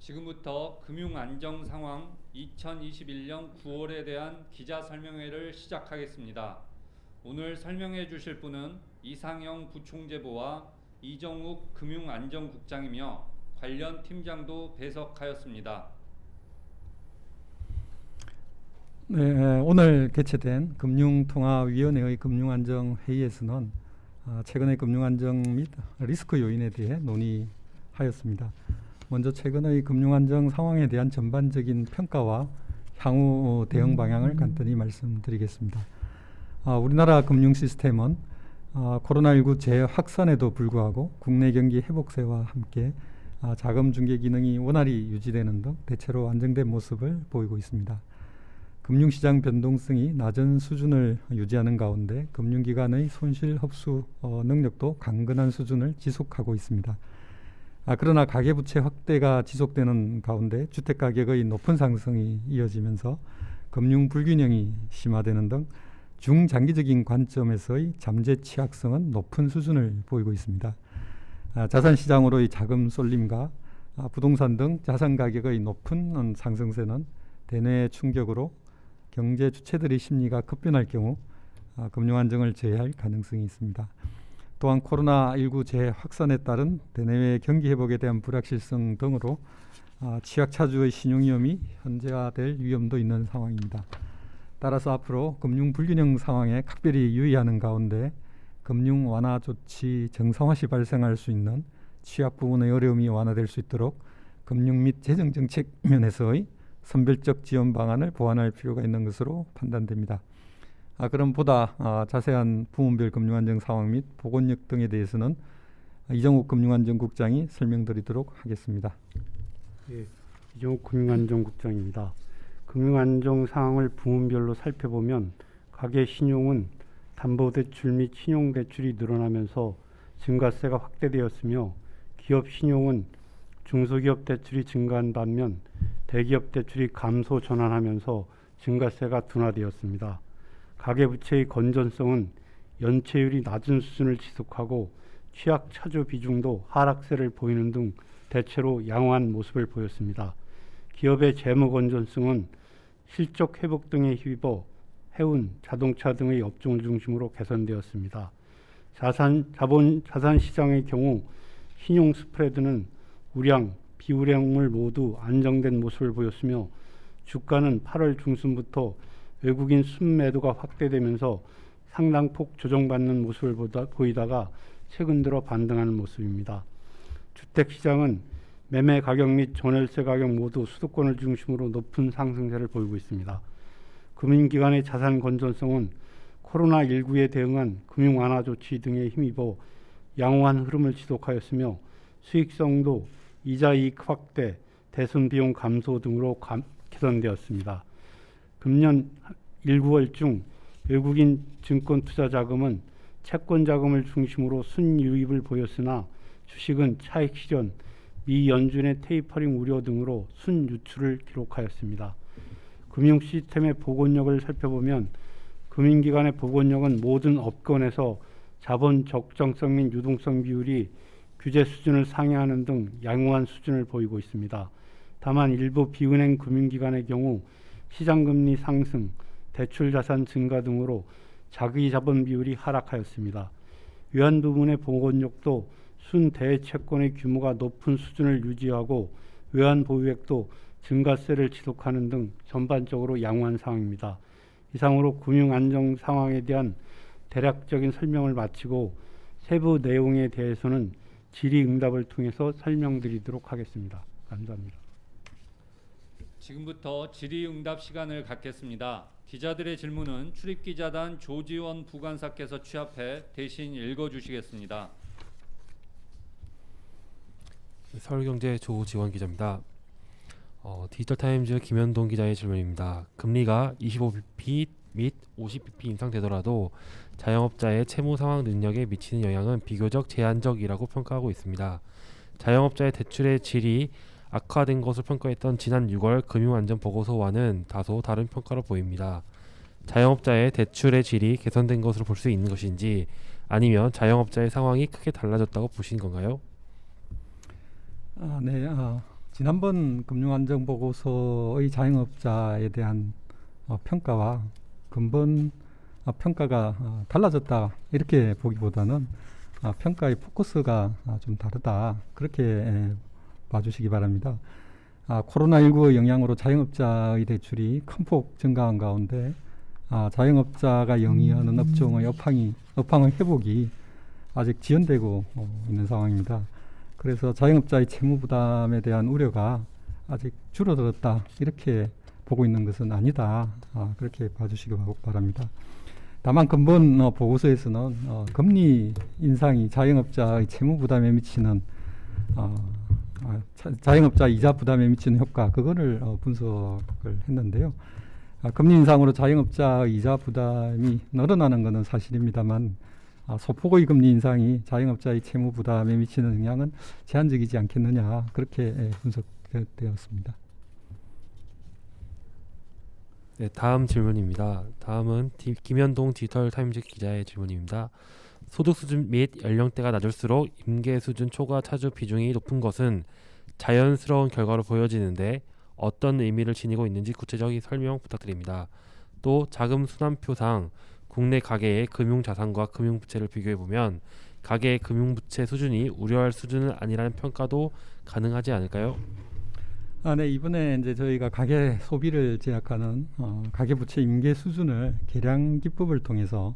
지금부터 금융안정 상황 2021년 9월에 대한 기자 설명회를 시작하겠습니다. 오늘 설명해 주실 분은 이상영 부총재보와 이정욱 금융안전국장이며 관련 팀장도 배석하였습니다. 네, 오늘 개최된 금융통화위원회의 금융안정회의에서는 최근의 금융안정 및 리스크 요인에 대해 논의하였습니다. 먼저 최근의 금융안정 상황에 대한 전반적인 평가와 향후 대응 방향을 간단히 말씀드리겠습니다. 우리나라 금융 시스템은 코로나19 재확산에도 불구하고 국내 경기 회복세와 함께 자금 중개 기능이 원활히 유지되는 등 대체로 안정된 모습을 보이고 있습니다. 금융시장 변동성이 낮은 수준을 유지하는 가운데 금융기관의 손실 흡수 능력도 강건한 수준을 지속하고 있습니다. 그러나 가계부채 확대가 지속되는 가운데 주택가격의 높은 상승이 이어지면서 금융 불균형이 심화되는 등 중장기적인 관점에서의 잠재 취약성은 높은 수준을 보이고 있습니다. 자산시장으로의 자금 쏠림과 부동산 등 자산 가격의 높은 상승세는 대내 충격으로 경제 주체들의 심리가 급변할 경우 금융 안정을 저해할 가능성이 있습니다. 또한 코로나19 재확산에 따른 대내외 경기 회복에 대한 불확실성 등으로 취약차주의 신용 위험이 현재화될 위험도 있는 상황입니다. 따라서 앞으로 금융 불균형 상황에 각별히 유의하는 가운데 금융 완화 조치 정상화 시 발생할 수 있는 취약 부분의 어려움이 완화될 수 있도록 금융 및 재정 정책 면에서의 선별적 지원 방안을 보완할 필요가 있는 것으로 판단됩니다. 그럼 보다 자세한 부문별 금융안정 상황 및 보건력 등에 대해서는 이정욱 금융안전국장이 설명드리도록 하겠습니다. 예, 이정욱 금융안전국장입니다. 금융안정 상황을 부문별로 살펴보면 가계 신용은 담보대출 및 신용대출이 늘어나면서 증가세가 확대되었으며 기업 신용은 중소기업 대출이 증가한 반면 대기업 대출이 감소 전환하면서 증가세가 둔화되었습니다. 가계부채의 건전성은 연체율이 낮은 수준을 지속하고 취약차주 비중도 하락세를 보이는 등 대체로 양호한 모습을 보였습니다. 기업의 재무 건전성은 실적 회복 등에 힘입어 해운, 자동차 등의 업종을 중심으로 개선되었습니다. 자산 시장의 경우 신용 스프레드는 우량, 비우량물 모두 안정된 모습을 보였으며 주가는 8월 중순부터 외국인 순매도가 확대되면서 상당폭 조정받는 모습을 보이다가 최근 들어 반등하는 모습입니다. 주택시장은 매매 가격 및 전월세 가격 모두 수도권을 중심으로 높은 상승세를 보이고 있습니다. 금융기관의 자산 건전성은 코로나19에 대응한 금융 완화 조치 등에 힘입어 양호한 흐름을 지속하였으며 수익성도 이자 이익 확대, 대손 비용 감소 등으로 개선되었습니다. 금년 1, 9월 중 외국인 증권 투자 자금은 채권 자금을 중심으로 순유입을 보였으나 주식은 차익 실현, 미 연준의 테이퍼링 우려 등으로 순유출을 기록하였습니다. 금융 시스템의 복원력을 살펴보면 금융기관의 복원력은 모든 업권에서 자본 적정성 및 유동성 비율이 규제 수준을 상회하는 등 양호한 수준을 보이고 있습니다. 다만 일부 비은행 금융기관의 경우 시장금리 상승, 대출 자산 증가 등으로 자기 자본 비율이 하락하였습니다. 외환 부문의 복원력도 순대채권의 규모가 높은 수준을 유지하고 외환 보유액도 증가세를 지속하는 등 전반적으로 양호한 상황입니다. 이상으로 금융 안정 상황에 대한 대략적인 설명을 마치고 세부 내용에 대해서는 질의응답을 통해서 설명드리도록 하겠습니다. 감사합니다. 지금부터 질의응답 시간을 갖겠습니다. 기자들의 질문은 출입기자단 조지원 부관사께서 취합해 대신 읽어주시겠습니다. 서울경제 조지원 기자입니다. 디지털타임즈 김현동 기자의 질문입니다. 금리가 25bp 및 50bp 인상되더라도 자영업자의 채무 상환 능력에 미치는 영향은 비교적 제한적이라고 평가하고 있습니다. 자영업자의 대출의 질이 악화된 것으로 평가했던 지난 6월 금융안전보고서와는 다소 다른 평가로 보입니다. 자영업자의 대출의 질이 개선된 것으로 볼 수 있는 것인지 아니면 자영업자의 상황이 크게 달라졌다고 보신 건가요? 네, 지난번 금융안정보고서의 자영업자에 대한 평가와 근본 평가가 달라졌다 이렇게 보기보다는 평가의 포커스가 좀 다르다 그렇게 봐주시기 바랍니다. 코로나19의 영향으로 자영업자의 대출이 큰 폭 증가한 가운데 자영업자가 영위하는 업종의 업황의 회복이 아직 지연되고 있는 상황입니다. 그래서 자영업자의 채무 부담에 대한 우려가 아직 줄어들었다 이렇게 보고 있는 것은 아니다 그렇게 봐주시기 바랍니다. 다만 근본 보고서에서는 금리 인상이 자영업자의 채무 부담에 미치는 자영업자 이자 부담에 미치는 효과 그거를 분석을 했는데요. 금리 인상으로 자영업자 이자 부담이 늘어나는 것은 사실입니다만 소폭의 금리 인상이 자영업자의 채무 부담에 미치는 영향은 제한적이지 않겠느냐 그렇게 분석되었습니다. 네, 다음 질문입니다. 다음은 김현동 디지털타임즈 기자의 질문입니다. 소득 수준 및 연령대가 낮을수록 임계 수준 초과 차주 비중이 높은 것은 자연스러운 결과로 보여지는데 어떤 의미를 지니고 있는지 구체적인 설명 부탁드립니다. 또 자금 순환표상 국내 가계의 금융자산과 금융부채를 비교해보면 가계의 금융부채 수준이 우려할 수준은 아니라는 평가도 가능하지 않을까요? 네, 이번에 이제 저희가 가계 소비를 제약하는 가계부채 임계 수준을 계량 기법을 통해서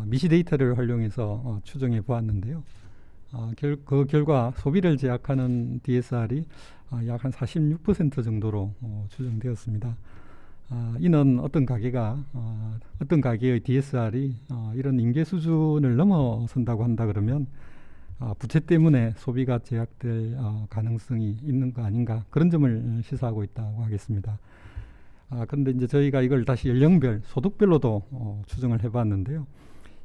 미시 데이터를 활용해서 추정해 보았는데요. 그 결과 소비를 제약하는 DSR이 약 한 46% 정도로 추정되었습니다. 이는 어떤 가계의 DSR이 이런 임계 수준을 넘어선다고 한다 그러면 부채 때문에 소비가 제약될 가능성이 있는 거 아닌가 그런 점을 시사하고 있다고 하겠습니다. 그런데 이제 저희가 이걸 다시 연령별, 소득별로도 추정을 해봤는데요.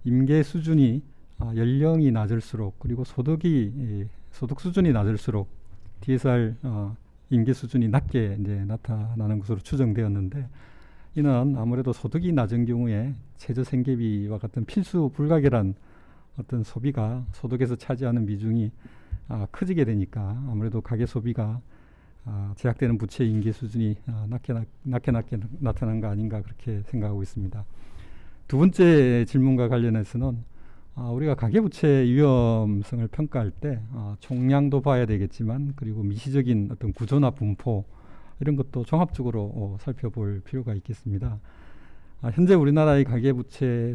임계 수준이 연령이 낮을수록 그리고 소득 수준이 낮을수록 DSR 임계 수준이 낮게 이제 나타나는 것으로 추정되었는데 이는 아무래도 소득이 낮은 경우에 최저 생계비와 같은 필수 불가결한 어떤 소비가 소득에서 차지하는 비중이 커지게 되니까 아무래도 가계 소비가 제약되는 부채 임계 수준이 낮게 나타난 거 아닌가 그렇게 생각하고 있습니다. 두 번째 질문과 관련해서는 우리가 가계부채 위험성을 평가할 때 총량도 봐야 되겠지만 그리고 미시적인 어떤 구조나 분포 이런 것도 종합적으로 살펴볼 필요가 있겠습니다. 현재 우리나라의 가계부채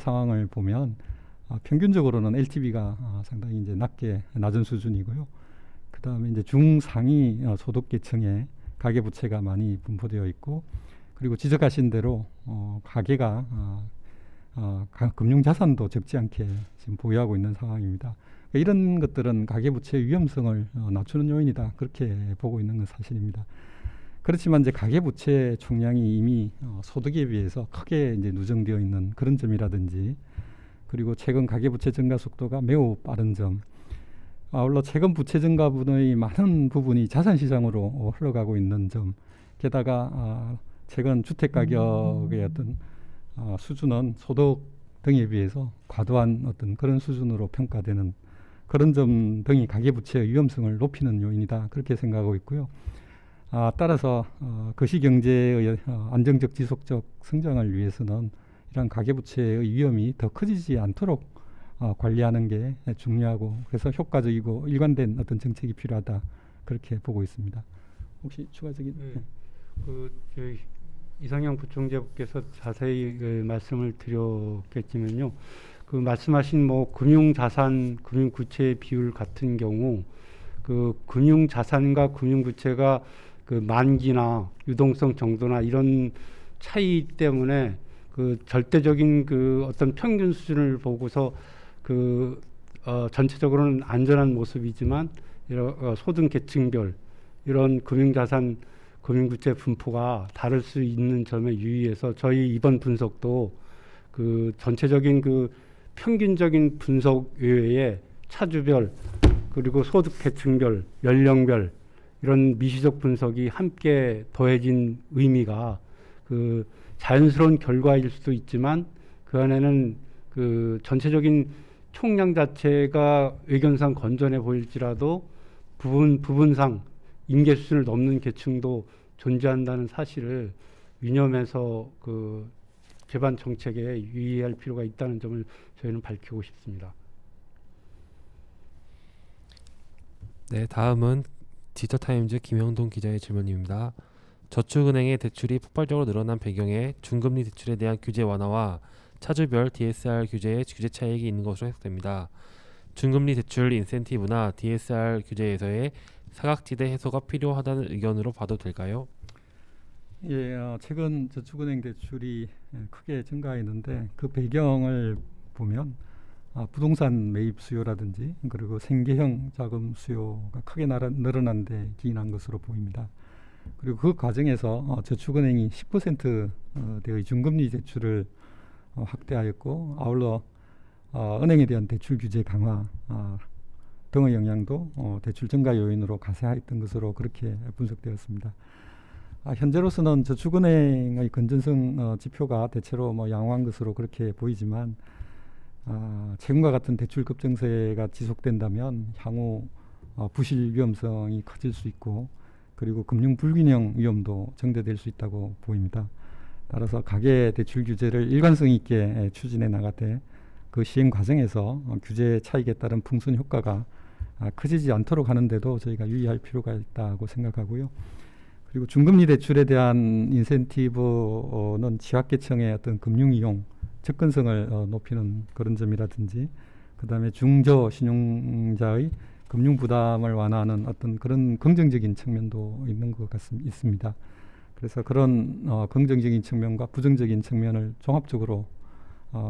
상황을 보면 평균적으로는 LTV가 상당히 이제 낮은 수준이고요. 그 다음에 이제 중상위 소득계층에 가계부채가 많이 분포되어 있고 그리고 지적하신 대로 가계가 금융자산도 적지 않게 지금 보유하고 있는 상황입니다. 이런 것들은 가계부채 위험성을 낮추는 요인이다 그렇게 보고 있는 건 사실입니다. 그렇지만 이제 가계부채 총량이 이미 소득에 비해서 크게 이제 누정되어 있는 그런 점이라든지 그리고 최근 가계부채 증가 속도가 매우 빠른 점 아울러 최근 부채 증가분의 많은 부분이 자산시장으로 흘러가고 있는 점 게다가 최근 주택가격의 어떤 수준은 소득 등에 비해서 과도한 어떤 그런 수준으로 평가되는 그런 점 등이 가계부채의 위험성을 높이는 요인이다 그렇게 생각하고 있고요. 따라서 거시경제의 안정적 지속적 성장을 위해서는 이런 가계부채의 위험이 더 커지지 않도록 관리하는 게 중요하고 그래서 효과적이고 일관된 어떤 정책이 필요하다 그렇게 보고 있습니다. 혹시 추가적인? 이상형 부총재께서 자세히 말씀을 드렸겠지만요. 그 말씀하신 금융자산, 금융부채 비율 같은 경우 그 금융자산과 금융부채가 그 만기나 유동성 정도나 이런 차이 때문에 그 절대적인 그 어떤 평균 수준을 보고서 전체적으로는 안전한 모습이지만 이런 소득 계층별 이런 금융자산 금융부채 분포가 다를 수 있는 점에 유의해서 저희 이번 분석도 그 전체적인 그 평균적인 분석 외에 차주별 그리고 소득 계층별 연령별 이런 미시적 분석이 함께 더해진 의미가 그 자연스러운 결과일 수도 있지만 그 안에는 그 전체적인 총량 자체가 의견상 건전해 보일지라도 부분상 임계 수준을 넘는 계층도 존재한다는 사실을 유념해서 그 개반 정책에 유의할 필요가 있다는 점을 저희는 밝히고 싶습니다. 네, 다음은 디지털타임즈 김영동 기자의 질문입니다. 저축은행의 대출이 폭발적으로 늘어난 배경에 중금리 대출에 대한 규제 완화와 차주별 DSR 규제의 규제 차익이 있는 것으로 해석됩니다. 중금리 대출 인센티브나 DSR 규제에서의 사각지대 해소가 필요하다는 의견으로 봐도 될까요? 예, 최근 저축은행 대출이 크게 증가했는데 그 배경을 보면 부동산 매입 수요라든지 그리고 생계형 자금 수요가 크게 늘어난 데 기인한 것으로 보입니다. 그리고 그 과정에서 저축은행이 10%대의 중금리 대출을 확대하였고 아울러 은행에 대한 대출 규제 강화 등의 영향도 대출 증가 요인으로 가세했던 것으로 그렇게 분석되었습니다. 현재로서는 저축은행의 건전성 지표가 대체로 양호한 것으로 그렇게 보이지만 최근과 같은 대출 급증세가 지속된다면 향후 부실 위험성이 커질 수 있고 그리고 금융 불균형 위험도 증대될 수 있다고 보입니다. 따라서 가계 대출 규제를 일관성 있게 추진해 나가되 그 시행 과정에서 규제 차익에 따른 풍선 효과가 커지지 않도록 하는데도 저희가 유의할 필요가 있다고 생각하고요. 그리고 중금리 대출에 대한 인센티브는 취약계층의 어떤 금융 이용 접근성을 높이는 그런 점이라든지 그다음에 중저 신용자의 금융 부담을 완화하는 어떤 그런 긍정적인 측면도 있는 것 있습니다. 그래서 그런 긍정적인 측면과 부정적인 측면을 종합적으로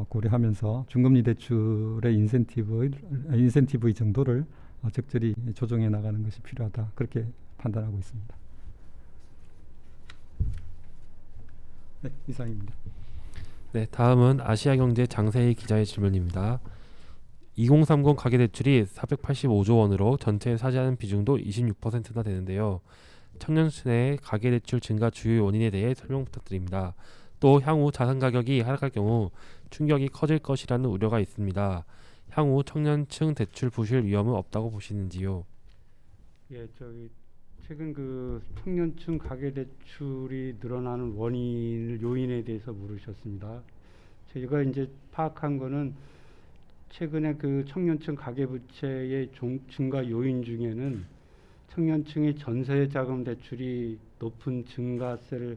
고려하면서 중금리 대출의 인센티브의 정도를 적절히 조정해 나가는 것이 필요하다 그렇게 판단하고 있습니다. 네, 이상입니다. 네, 다음은 아시아경제 장세희 기자의 질문입니다. 2030 가계대출이 485조 원으로 전체에 차지하는 비중도 26%나 되는데요. 청년층의 가계대출 증가 주요 원인에 대해 설명 부탁드립니다. 또 향후 자산 가격이 하락할 경우 충격이 커질 것이라는 우려가 있습니다. 향후 청년층 대출 부실 위험은 없다고 보시는지요? 예, 최근 그 청년층 가계대출이 늘어나는 요인에 대해서 물으셨습니다. 제가 이제 파악한 거는 최근에 그 청년층 가계부채의 증가 요인 중에는 청년층의 전세 자금 대출이 높은 증가세를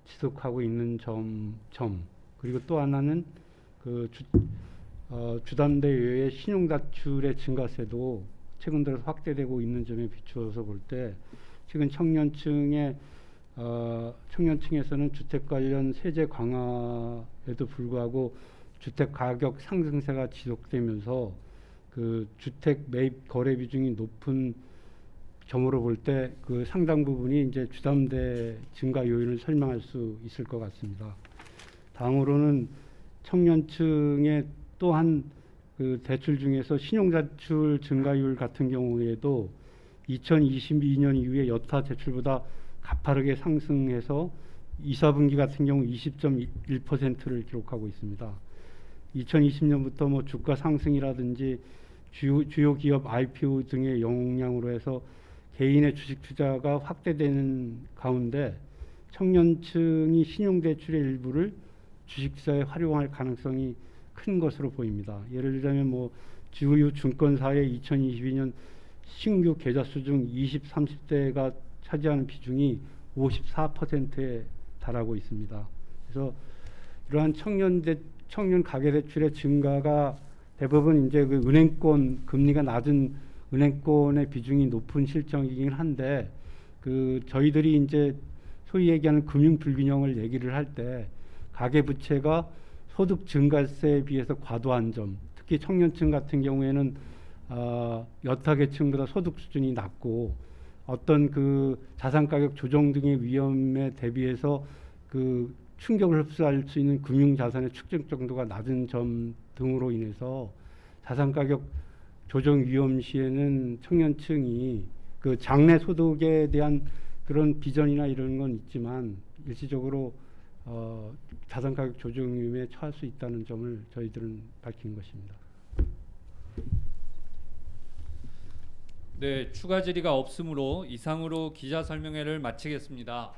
지속하고 있는 점 그리고 또 하나는 그 주담대 외의 신용대출의 증가세도 최근 들어서 확대되고 있는 점에 비추어서 볼 때 최근 청년층에서는 주택 관련 세제 강화에도 불구하고 주택 가격 상승세가 지속되면서 그 주택 매입 거래 비중이 높은 점으로 볼 때 그 상당 부분이 이제 주담대 증가 요인을 설명할 수 있을 것 같습니다. 다음으로는 청년층의 또한 그 대출 중에서 신용대출 증가율 같은 경우에도 2022년 이후에 여타 대출보다 가파르게 상승해서 2, 4분기 같은 경우 20.1%를 기록하고 있습니다. 2020년부터 뭐 주가 상승이라든지 주요 기업 IPO 등의 영향으로 해서 개인의 주식 투자가 확대되는 가운데 청년층이 신용대출의 일부를 주식사에 활용할 가능성이 큰 것으로 보입니다. 예를 들자면 뭐 주요 증권사의 2022년 신규 계좌수 중 20, 30대가 차지하는 비중이 54%에 달하고 있습니다. 그래서 이러한 청년 가계대출의 증가가 대부분 이제 그 은행권 금리가 낮은 은행권의 비중이 높은 실정이긴 한데 그 저희들이 이제 소위 얘기하는 금융 불균형을 얘기를 할 때 가계부채가 소득 증가세에 비해서 과도한 점, 특히 청년층 같은 경우에는 여타 계층보다 소득 수준이 낮고 어떤 그 자산 가격 조정 등의 위험에 대비해서 그 충격을 흡수할 수 있는 금융 자산의 축적 정도가 낮은 점 등으로 인해서 자산 가격 조정 위험 시에는 청년층이 그 장래 소득에 대한 그런 비전이나 이런 건 있지만 일시적으로 자산 가격 조정 위험에 처할 수 있다는 점을 저희들은 밝힌 것입니다. 네, 추가 질의가 없으므로 이상으로 기자 설명회를 마치겠습니다.